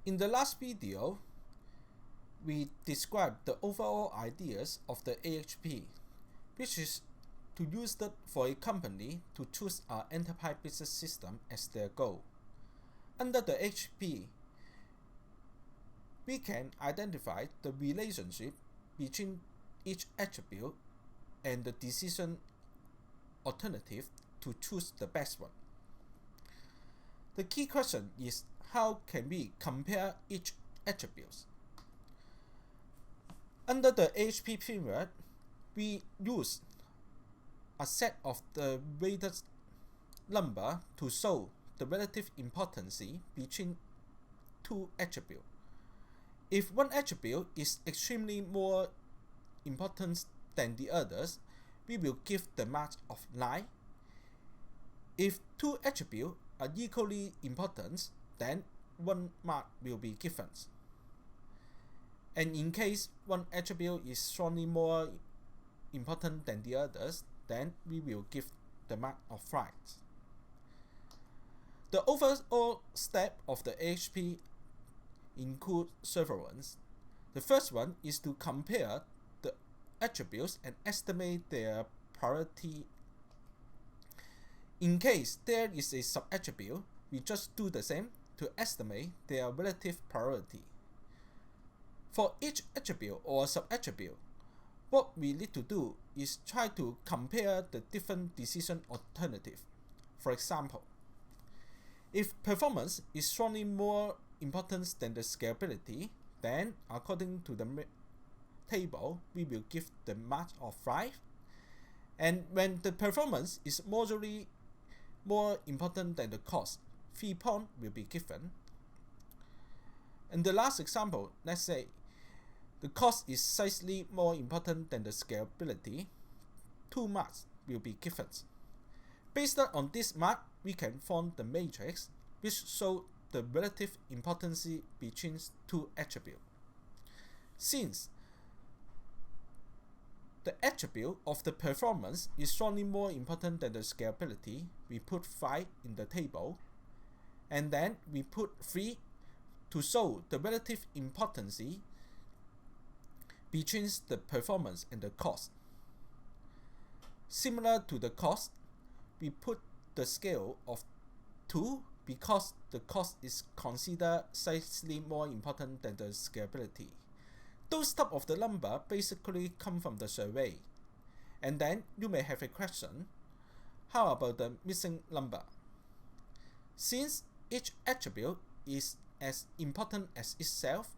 In the last video, we described the overall ideas of the AHP, which is to use it for a company to choose an enterprise business system as their goal. Under the AHP, we can identify the relationship between each attribute and the decision alternative to choose the best one. The key question is, how can we compare each attribute? Under the AHP framework, we use a set of the weighted number to show the relative importance between two attributes. If one attribute is extremely more important than the others, we will give the mark of 9. If two attributes are equally important, then one mark will be given. And in case one attribute is strongly more important than the others, then we will give the mark of 5. The overall step of the AHP include several ones. The first one is to compare the attributes and estimate their priority. In case there is a sub-attribute, we just do the same to estimate their relative priority. For each attribute or sub-attribute, what we need to do is try to compare the different decision alternatives. For example, if performance is strongly more important than the scalability, then according to the table, we will give the mark of 5. And when the performance is moderately more important than the cost, 3 points will be given. In the last example, let's say the cost is slightly more important than the scalability, 2 marks will be given. Based on this mark, we can form the matrix which shows the relative importance between two attributes. Since the attribute of the performance is strongly more important than the scalability, we put 5 in the table, and then we put 3 to show the relative importance between the performance and the cost. Similar to the cost, we put the scale of 2 because the cost is considered slightly more important than the scalability. Those type of the number basically come from the survey. And then you may have a question, how about the missing number? Since each attribute is as important as itself,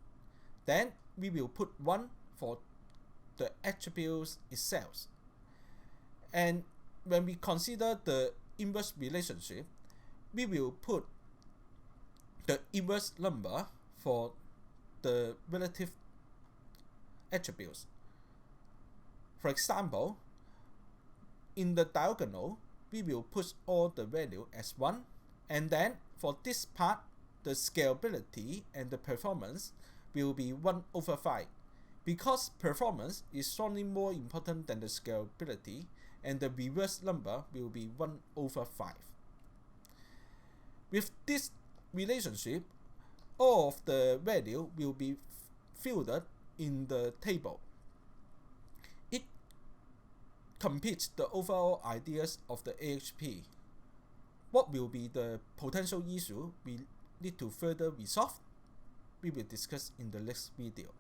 then we will put 1 for the attributes itself. And when we consider the inverse relationship, we will put the inverse number for the relative attributes. For example, in the diagonal, we will put all the value as 1, and then for this part, the scalability and the performance will be 1/5, because performance is strongly more important than the scalability, and the reverse number will be 1/5. With this relationship, all of the value will be filled in the table. It completes the overall ideas of the AHP. What will be the potential issue we need to further resolve? We will discuss in the next video.